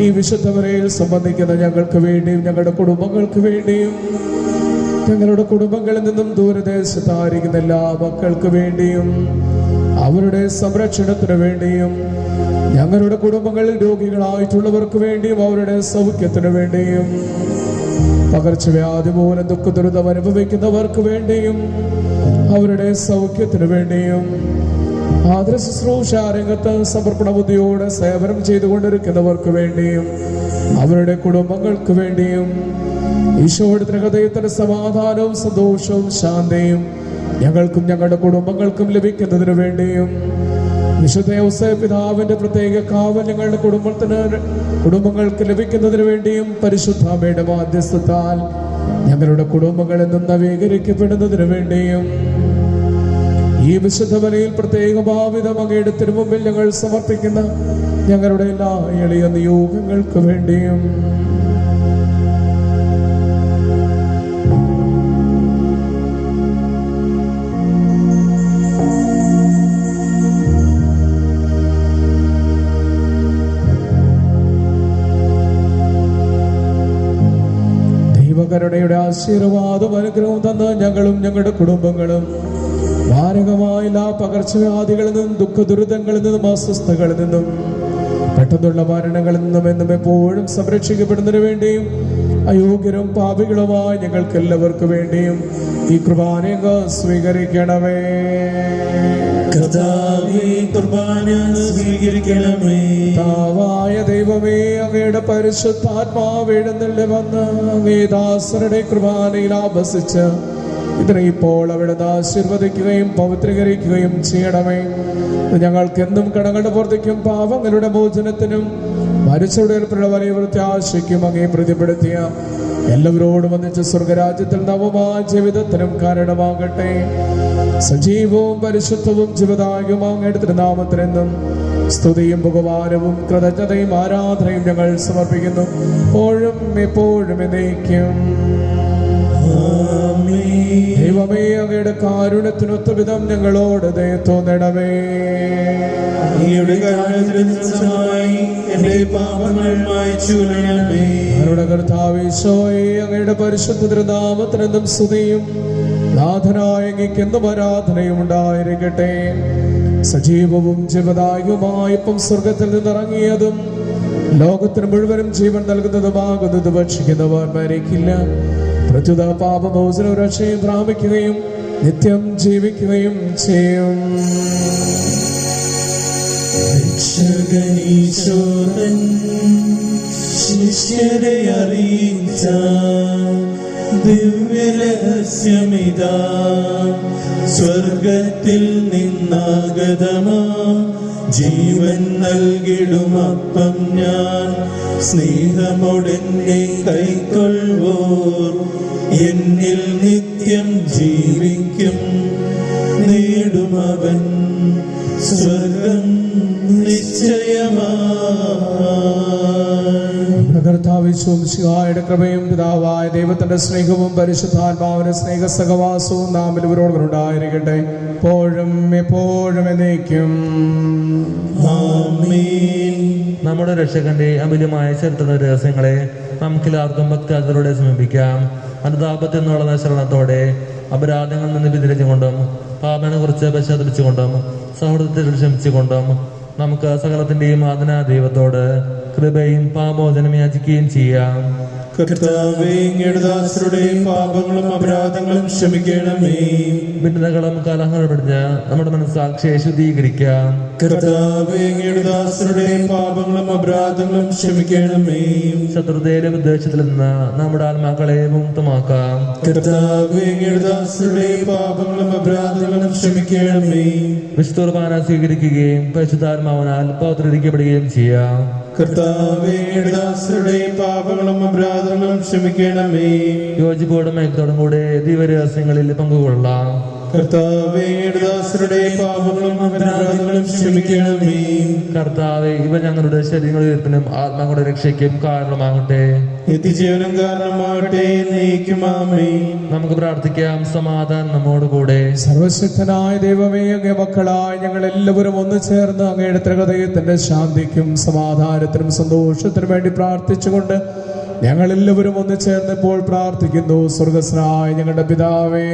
Speaker 2: ഈ വിശുദ്ധവരയിൽ സംബന്ധിക്കുന്ന ഞങ്ങൾക്ക് വേണ്ടിയും ഞങ്ങളുടെ കുടുംബങ്ങൾക്ക് വേണ്ടിയും ഞങ്ങളുടെ കുടുംബങ്ങളിൽ നിന്നും ദൂരദേശത്തായിരിക്കുന്ന എല്ലാ മക്കൾക്ക് വേണ്ടിയും അവരുടെ സംരക്ഷണത്തിന് വേണ്ടിയും ഞങ്ങളുടെ കുടുംബങ്ങളിൽ രോഗികളായിട്ടുള്ളവർക്ക് വേണ്ടിയും അവരുടെ സൗഖ്യത്തിന് വേണ്ടിയും പകർച്ചവ്യാധി മൂലം ദുഃഖദുരിതം അനുഭവിക്കുന്നവർക്ക് വേണ്ടിയും അവരുടെ സൗഖ്യത്തിന് വേണ്ടിയും ആദര ശുശ്രൂഷ രംഗത്ത് സമർപ്പണ ബുദ്ധിയോടെ സേവനം ചെയ്തുകൊണ്ടിരിക്കുന്നവർക്ക് വേണ്ടിയും അവരുടെ കുടുംബങ്ങൾക്ക് വേണ്ടിയും ഈശോയുടെ ഹൃദയത്തിന്റെ സമാധാനവും സന്തോഷവും ശാന്തിയും ഞങ്ങൾക്കും ഞങ്ങളുടെ കുടുംബങ്ങൾക്കും ലഭിക്കുന്നതിന് വേണ്ടിയും വിശുദ്ധ ഔസേപ്പ് പിതാവിന്റെ പ്രത്യേക കാവൽ ഞങ്ങളുടെ കുടുംബങ്ങൾക്ക് ലഭിക്കുന്നതിന് വേണ്ടിയും പരിശുദ്ധാമ്മയുടെ മാധ്യസ്ഥത്താൽ ഞങ്ങളുടെ കുടുംബങ്ങളിൽ നിന്ന് നവീകരിക്കപ്പെടുന്നതിന് വേണ്ടിയും ഈ വിശുദ്ധ ബലിയിൽ പ്രത്യേക ഭാവിതം അങ്ങയുടെ തിരുമുമ്പിൽ ഞങ്ങൾ സമർപ്പിക്കുന്ന ഞങ്ങളുടെ എല്ലാ എളിയ നിയോഗങ്ങൾക്ക് വേണ്ടിയും ദൈവകരുണയുടെ ആശീർവാദം അനുഗ്രഹവും തന്ന് ഞങ്ങളും ഞങ്ങളുടെ കുടുംബങ്ങളും മാരകമായ എല്ലാ പകർച്ചവ്യാധികളിൽ നിന്നും ദുഃഖദുരിതങ്ങളിൽ നിന്നും അസ്വസ്ഥകളിൽ നിന്നും പെട്ടെന്നുള്ള മരണങ്ങളിൽ നിന്നും എന്നും എപ്പോഴും സംരക്ഷിക്കപ്പെടുന്നതിന് വേണ്ടിയും അയോഗ്യരും പാപികളുമായ ഞങ്ങൾക്ക് എല്ലാവർക്കും വേണ്ടിയും ഈ കുർബാന സ്വീകരിക്കണമേ.
Speaker 1: കർത്താവേ, കുർബാന സ്വീകരിക്കണമേ.
Speaker 2: താവായ ദൈവമേ, അങ്ങയുടെ പരിശുദ്ധാത്മാവ് എഴുന്നള്ളി വന്ന് അങ്ങേ ദാസരുടെ കുർബാനയിൽ ആവസിച്ച് ഇതിനെ ഇപ്പോൾ അവിടുന്ന് ആശീർവദിക്കുകയും പവിത്രീകരിക്കുകയും ചെയ്യണമേ. ഞങ്ങൾക്കെന്നും കടങ്ങളുടെ പുറത്തേക്കും പാപങ്ങളുടെ മോചനത്തിനും മരിച്ചവരുടെ വലിയ പ്രത്യാശയ്ക്കും അങ്ങേ പ്രതിപ്പെടുത്തിയ എല്ലാവരോടും ഒന്നിച്ച് സ്വർഗരാജ്യത്തിൽ നവമായ ജീവിതത്തിനും കാരണമാകട്ടെ. സജീവവും പരിശുദ്ധവും ജീവദായകവും അങ്ങയുടെ തിരുനാമത്തിനെന്നും സ്തുതിയും ബഹുമാനവും കൃതജ്ഞതയും ആരാധനയും ഞങ്ങൾ സമർപ്പിക്കുന്നു, എപ്പോഴും എപ്പോഴും എന്നേക്കും. ദൈവമേ, അങ്ങയുടെ കാരുണ്യത്തിനൊത്ത വിധം ഞങ്ങളോട് ദയ തോന്നണമേ.
Speaker 1: അങ്ങയുടെ കാരുണ്യത്തിനായി എന്റെ പാപങ്ങൾ മായ്ച്ചുകളയണമേ.
Speaker 2: ഞങ്ങളുടെ കർത്താവേ ഈശോയേ, അങ്ങയുടെ പരിശുദ്ധ തിരുനാമത്തിനെന്നും സ്തുതിയും നാഥനായ അങ്ങേക്കെന്നും ആരാധനയും ഉണ്ടായിരിക്കട്ടെ. സജീവവും ജീവദായകവുമായ ഇപ്പം സ്വർഗത്തിൽ നിന്നിറങ്ങിയതും ലോകത്തിന് മുഴുവനും ജീവൻ നൽകുന്നതുമാകുന്നത് ഭക്ഷിക്കുന്നവർ മരിക്കില്ല. പ്രത്യുത പാപമോചന രക്ഷയും പ്രാപിക്കുകയും നിത്യം ജീവിക്കുകയും ചെയ്യും.
Speaker 1: രക്ഷകനീശോതൻ ശിഷ്യരെ അറിയിച്ച ദിവ്യരഹസ്യമിതാ സ്വർഗത്തിൽ നിന്നാഗതമാ ജീവൻ നൽകിടുമപ്പം ഞാൻ സ്നേഹമോടെന്നെ കൈക്കൊള്ളുവോർ എന്നിൽ നിത്യം ജീവിക്കും നേടുമവൻ സ്വർഗം നിശ്ചയമാ.
Speaker 2: കർത്താവിന്റെ കൃപയും പിതാവായ ദൈവത്തിന്റെ സ്നേഹവും പരിശുദ്ധാത്മാവിന്റെ സ്നേഹ സഹവാസവും നാം ഇവരോട് ഉണ്ടായിരിക്കട്ടെ, എപ്പോഴും എപ്പോഴും എന്നേക്കും.
Speaker 1: ആമേൻ.
Speaker 3: നമ്മുടെ രക്ഷകന്റെ അമൂല്യമായ ചരിത്ര രഹസ്യങ്ങളെ നമുക്കെല്ലാവർക്കും ഭക്തിയാദരോടെ സമീപിക്കാം. അനുതാപത്തിൽ നിന്നുള്ള ശരണത്തോടെ അപരാധങ്ങളിൽ നിന്ന് പിന്തിരിഞ്ഞുകൊണ്ടും പാപനെ കുറിച്ച് പശ്ചാത്തലിച്ചുകൊണ്ടും സൗഹൃദത്തിൽ ക്ഷമിച്ചുകൊണ്ടും നമുക്ക് സകലത്തിന്റെയും ആദന ദൈവത്തോട് കൃപയും പാപമോചനം യാചിക്കുകയും ചെയ്യാം.
Speaker 1: കർത്താവേ, അങ്ങയുടെ ദാസരുടെയും പാപങ്ങളും അപരാധങ്ങളും ക്ഷമിക്കണമേ.
Speaker 3: ഭിന്നതകളും കലഹങ്ങളും പിടിഞ്ഞ് നമ്മുടെ മനസ്സാക്ഷിയെ ശുദ്ധീകരിക്കാം.
Speaker 1: കർത്താവേ, അങ്ങയുടെ ദാസരുടെയും പാപങ്ങളും അപരാധങ്ങളും ക്ഷമിക്കണമേ.
Speaker 3: ശത്രുതയിലും ഉദ്ദേശത്തിൽ നിന്ന് നമ്മുടെ ആത്മാക്കളെ മുക്തമാക്കാം.
Speaker 1: കർത്താവേ, അങ്ങയുടെ ദാസരുടെയും പാപങ്ങളും അപരാധങ്ങളും ക്ഷമിക്കണമേ.
Speaker 3: വിശുദ്ധ കുർബാന സ്വീകരിക്കുകയും പരിശുദ്ധാത്മാവിനാൽ പൗത്രീകരിക്കപ്പെടുകയും ചെയ്യാം.
Speaker 1: കർത്താവേ, അങ്ങയുടെ ദാസരുടെയും പാപങ്ങളും അപരാധങ്ങളും ക്ഷമിക്കണമേ.
Speaker 3: യോജിപ്പോടും ഐക്യത്തോടും കൂടെ ദിവ്യരഹസ്യങ്ങളിൽ പങ്കുകൊള്ളാം.
Speaker 1: കർത്താവേ, അങ്ങയുടെ ദാസരുടെയും പാപങ്ങളും അപരാധങ്ങളും ക്ഷമിക്കണമേ.
Speaker 3: കർത്താവേ, ഇവ ഞങ്ങളുടെ ശരീരങ്ങളുടെ ഉയർപ്പിനും ആത്മാക്കളുടെ രക്ഷയ്ക്കും കാരണമാകട്ടെ.
Speaker 1: നിത്യജീവനം കാരണമാകട്ടെ. എന്നേക്കും ആമേൻ.
Speaker 3: നമുക്ക് പ്രാർത്ഥിക്കാം. സമാധാനം നമ്മോടുകൂടെ.
Speaker 2: സർവശക്തനായ ദൈവമേ, അങ്ങേ മക്കളായ ഞങ്ങൾ എല്ലാവരും ഒന്ന് ചേർന്ന് അങ്ങയുടെ ഹൃദയത്തിന്റെ ശാന്തിക്കും സമാധാനത്തിനും സന്തോഷത്തിനും വേണ്ടി പ്രാർത്ഥിച്ചുകൊണ്ട് ഞങ്ങൾ എല്ലാവരും ഒന്ന് ചേർന്ന് ഇപ്പോൾ പ്രാർത്ഥിക്കുന്നു. സ്വർഗസ്നായ ഞങ്ങളുടെ പിതാവേ,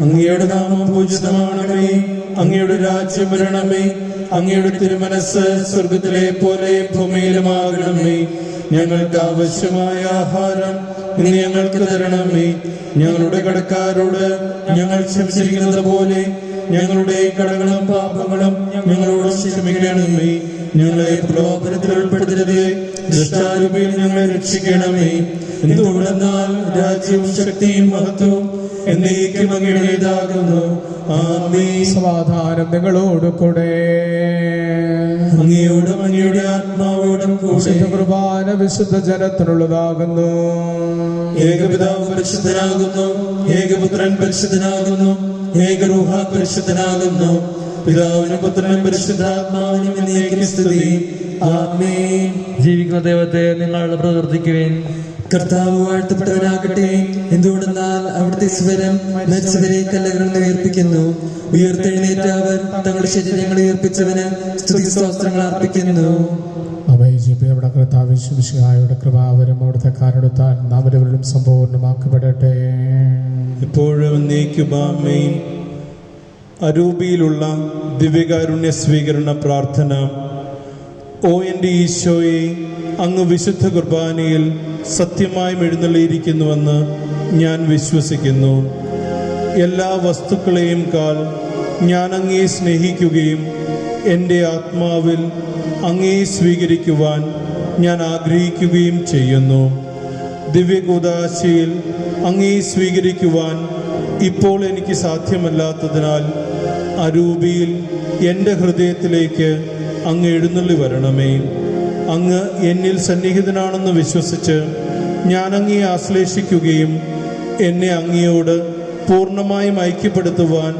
Speaker 1: അങ്ങയുടെ നാമം പൂജിതമാണമേ. അങ്ങയുടെ രാജ്യം വരണമേ. അങ്ങയുടെ തിരുമനസ് സ്വർഗത്തിലെ പോലെ ഭൂമിയിലുമാകണമേ. ഞങ്ങൾക്ക് ആവശ്യമായ ആഹാരം ഇന്ന് ഞങ്ങൾക്ക് തരണമേ. ഞങ്ങളുടെ കടക്കാരോട് ഞങ്ങൾ ക്ഷമിച്ചിരിക്കുന്നത് പോലെ ഞങ്ങളുടെ കടങ്ങളും പാപങ്ങളും ഞങ്ങളോട് ക്ഷമിക്കണമേ. ഞങ്ങളെ പ്രലോഭനത്തിൽ ഉൾപ്പെടുത്തരുതേ, ദുഷ്ടാരൂപിയിൽ ഞങ്ങളെ രക്ഷിക്കണമേ. എന്തുകൊണ്ടെന്നാൽ രാജ്യവും ശക്തിയും മഹത്വവും എന്നേക്കും അങ്ങയുടേതാകുന്നു. ആമേൻ.
Speaker 2: സമാധാനം നിങ്ങളോട് കൂടെ.
Speaker 1: അങ്ങയോടും അങ്ങയുടെ ആത്മാവോടും കൂടെ.
Speaker 2: വിശുദ്ധ കുർബാന വിശുദ്ധ ജനത്തിനുള്ളതാകുന്നു.
Speaker 1: ഏകപിതാവ് പരിശുദ്ധനാകുന്നു, ഏകപുത്രൻ പരിശുദ്ധനാകുന്നു, ഏകരൂഹ പരിശുദ്ധനാകുന്നു. പിതാവിനും പുത്രനും പരിശുദ്ധാത്മാവിനും എന്നേക്കും സ്തുതി. ആമേൻ.
Speaker 3: ജീവിക്കുന്ന ദൈവത്തെ നിങ്ങൾ പ്രവർത്തിക്കുവിൻ.
Speaker 1: കർത്താവ് വാഴ്ത്തപ്പെട്ടവനാകട്ടെ. എന്തുകൊണ്ടെന്നാൽ അവിടുത്തെ സ്വരം മരിച്ചവരെ കല്ലകളിൽ ഉയർപ്പിക്കുന്നു. ഉയർത്തെഴുന്നേറ്റ അവർ തങ്ങളുടെ ശരീരങ്ങളെ ഉയർപ്പിച്ചവന് സ്തുതി സ്തോത്രങ്ങൾ അർപ്പിക്കുന്നു.
Speaker 2: നമ്മുടെ കർത്താവ് യേശുമിശിഹായുടെ കൃപാവരം അവിടുത്തെ കാരണത്താൽ നാം എല്ലാവരിലും സമ്പൂർണ്ണമാക്കപ്പെടട്ടെ.
Speaker 4: ഇപ്പോഴും എന്നേക്കും ആമേൻ. അരൂപിയിലുള്ള ദിവ്യകാരുണ്യ സ്വീകരണ പ്രാർത്ഥന. ഓ എൻ്റെ ഈശോയെ, അങ്ങ് വിശുദ്ധ കുർബാനയിൽ സത്യമായും എഴുന്നള്ളിയിരിക്കുന്നുവെന്ന് ഞാൻ വിശ്വസിക്കുന്നു. എല്ലാ വസ്തുക്കളെയും കാൾ ഞാൻ അങ്ങയെ സ്നേഹിക്കുകയും എൻ്റെ ആത്മാവിൽ അങ്ങയെ സ്വീകരിക്കുവാൻ ഞാൻ ആഗ്രഹിക്കുകയും ചെയ്യുന്നു. ദിവ്യകൂദാശയിൽ അങ്ങയെ സ്വീകരിക്കുവാൻ ഇപ്പോൾ എനിക്ക് സാധ്യമല്ലാത്തതിനാൽ അരൂപിയിൽ എൻ്റെ ഹൃദയത്തിലേക്ക് അങ്ങ് എഴുന്നള്ളി വരണമേ. അങ്ങ് എന്നിൽ സന്നിഹിതനാണെന്ന് വിശ്വസിച്ച് ഞാൻ അങ്ങയെ ആശ്ലേഷിക്കുകയും എന്നെ അങ്ങയോട് പൂർണ്ണമായും ഐക്യപ്പെടുത്തുവാൻ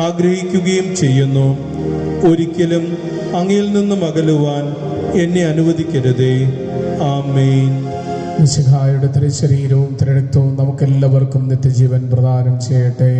Speaker 4: ആഗ്രഹിക്കുകയും ചെയ്യുന്നു. ഒരിക്കലും അങ്ങയിൽ നിന്നും അകലുവാൻ എന്നെ അനുവദിക്കരുതേ. ആമേൻ.
Speaker 2: മിശിഹായുടെ തിരുശരീരവും തിരുരക്തവും നമുക്കെല്ലാവർക്കും നിത്യജീവൻ പ്രദാനം ചെയ്യട്ടെ.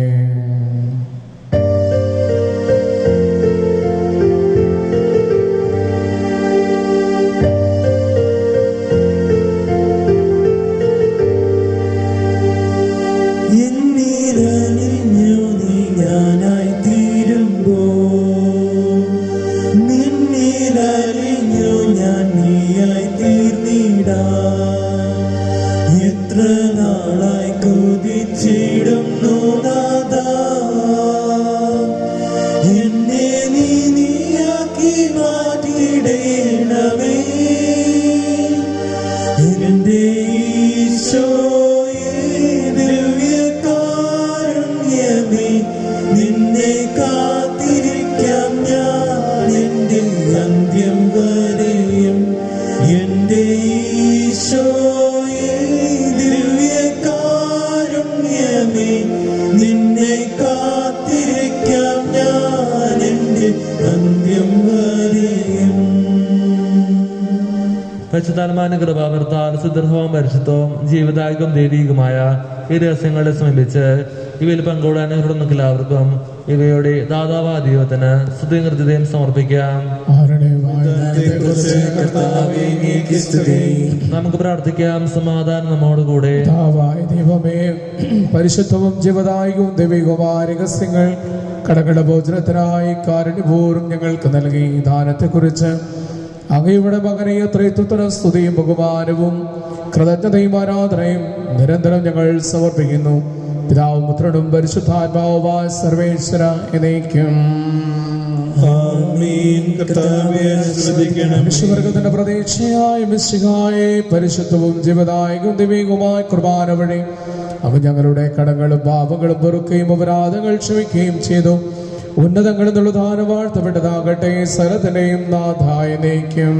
Speaker 1: എന്റെ ഈശോയേ, ഈശോയേ ദിവ്യകാരുണ്യമേ, നിന്നെ കാത്തിരിക്കാം ഞാൻ എൻ്റെ അന്ത്യം വരെയും.
Speaker 3: പരിശുദ്ധാത്മാവിന്റെ കൃപാവർത്താൽ സുദൃഢവും പരിശുദ്ധവും ജീവിതായകം ദൈവികമായ ഈ രഹസ്യങ്ങളെ സമീപിച്ച് ഇവയിൽ പങ്കുകൊള്ളാൻ ഇവരോടൊന്നും എല്ലാവർക്കും ഇവയുടെ ദാതാവാ ദൈവത്തിന് സ്തുതിയും കൃത്യതയും സമർപ്പിക്കാം. നമുക്ക് പ്രാർത്ഥിക്കാം. സമാധാനം നമ്മോടുകൂടെ.
Speaker 2: ദൈവമേ, പരിശുദ്ധവും ജീവദായകവും ദൈവികവുമായ രഹസ്യങ്ങൾ കടകളുടെ ഭോജനത്തിനായി കാരുണ്യപൂർവ്വം ഞങ്ങൾക്ക് നൽകി ദാനത്തെക്കുറിച്ച് അങ്ങയുടെ മകനെ ത്രൈത്വത്തിന് സ്തുതിയും ബഹുമാനവും കൃതജ്ഞതയും ആരാധനയും നിരന്തരം ഞങ്ങൾ സമർപ്പിക്കുന്നു. പിതാവും പുത്രനും പരിശുദ്ധാത്മാവുമായ സർവേശ്വര എന്നേക്കും. മനുഷ്യവർഗത്തിന്റെ പ്രതീക്ഷയായ മിശിഹായെ പരിശുദ്ധവും ജീവദായകവും ദിവ്യവുമായ കുർബാന വഴി അങ്ങ് ഞങ്ങളുടെ കടങ്ങളും പാപങ്ങളും പൊറുക്കുകയും അപരാധങ്ങൾ ക്ഷമിക്കുകയും ചെയ്തു. ഉന്നതങ്ങളിൽ നിന്നുള്ള ദാനം വാഴ്ത്തപ്പെട്ടതാകട്ടെ. സകലത്തിന്റെയും നാഥായ എന്നേക്കും.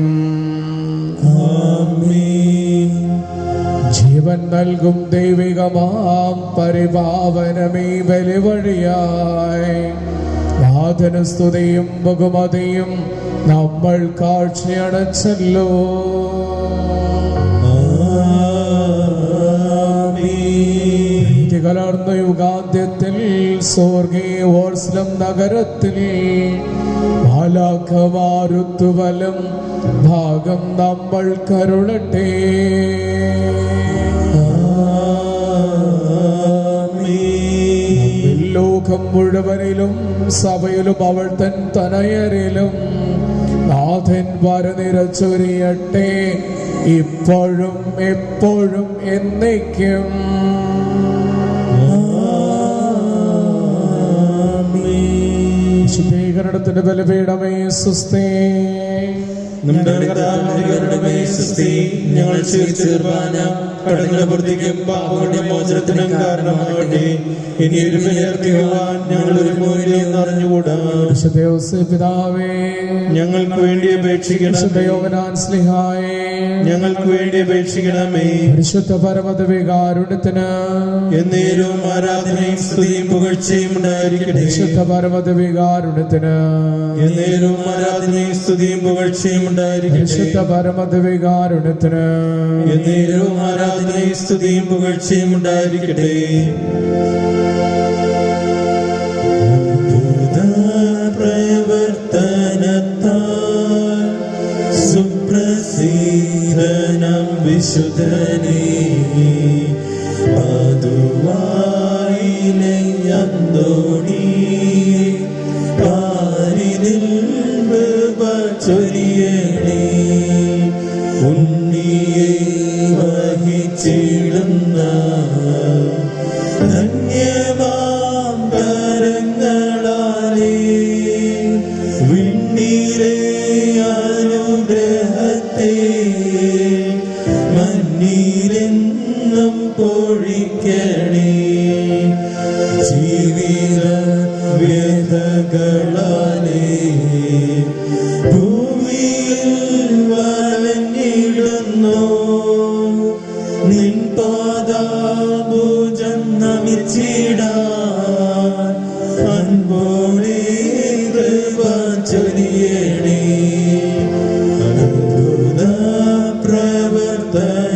Speaker 2: ജീവൻ നൽകും ദൈവികമാം പരിപാവനമീ ബലി വഴിയായി നാഥന് സ്തുതിയും ബഹുമതിയും നമ്മൾ കാഴ്ചയടച്ചല്ലോ. കലർന്ന യുഗാന്ത്യത്തിൽ സ്വർഗീയ ഓർസ്ലം നഗരത്തിൽ മാലാഖമാരുത്തുവലം ഭാഗം നമ്മൾ കരുളട്ടെ. ലോകം മുഴുവനിലും സഭയിലും അവൾ തൻ തനയരിലും നാഥൻ വരനിരച്ചൊരിയട്ടെ, ഇപ്പോഴും എപ്പോഴും എന്നേക്കും. ശുദ്ധീകരണത്തിന്റെ ബലപീഠമേ സുസ്ഥേ.
Speaker 1: ഞങ്ങൾ കടങ്ങളുടെ പൂർത്തിക്കും പാപങ്ങളുടെ മോചനത്തിനും കാരണമാകട്ടെ. ഇനി ഒരു ബലിയർപ്പിക്കുവാൻ ഞങ്ങൾ ഒരു മൂല്യം അറിഞ്ഞുകൂടാ.
Speaker 2: പിതാവേ,
Speaker 1: ഞങ്ങൾക്ക് വേണ്ടി അപേക്ഷിക്കണമേ. ഞങ്ങൾക്ക് വേണ്ടി അപേക്ഷിക്കണമേ.
Speaker 2: പരിശുദ്ധ പരമദിവ്യകാരുണ്യത്തിന്
Speaker 1: എന്നേരും ആരാധനയും സ്തുതിയും പുകഴ്ചയും ഉണ്ടായിരിക്കട്ടെ.
Speaker 2: പരിശുദ്ധ പരമദിവ്യകാരുണ്യത്തിന്
Speaker 1: എന്നേരും ആരാധനയും സ്തുതിയും പുകഴ്ചയും ഉണ്ടായിരിക്കട്ടെ.
Speaker 2: പരിശുദ്ധ പരമദിവ്യകാരുണ്യത്തിന്
Speaker 1: എന്നേരും ആരാധനയും സ്തുതിയും പുകഴ്ചയും ഉണ്ടായിരിക്കട്ടെ. പ്രവർത്തനത്താൽ സുപ്രസിദ്ധനം വിശുദ്ധനേ, പാതുവായിലെ അന്തോണി പാരിനിൽ കൃപ ചൊരിയണേ. ഉണ്ണിയെ വഹിച്ചിടുന്ന ധന്യമാം കരങ്ങളാലേ വിണ്ണീരേ അനുഗ്രഹത്തെ മന്നീരെന്നും പൊഴിക്കണേ. ജീവിത വ്യഥകളാലേ ഭൂമിയിൽ വലഞ്ഞിടുന്നു. നിൻ പാദഭുജം നമിച്ചിടാൻ അൻപോടെ കൃപ ചൊരിയണേ. അത്ഭുത പ്രവർത്തനത്താൽ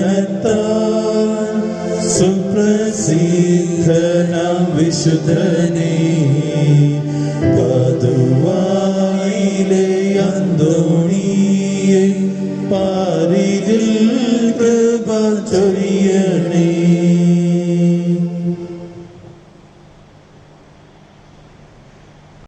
Speaker 1: സുപ്രസിദ്ധനാം വിശുദ്ധനേ, പാതുവായിലെ അന്തോണിയെ പാരിതിൽ കൃപ ചൊരിയണേ.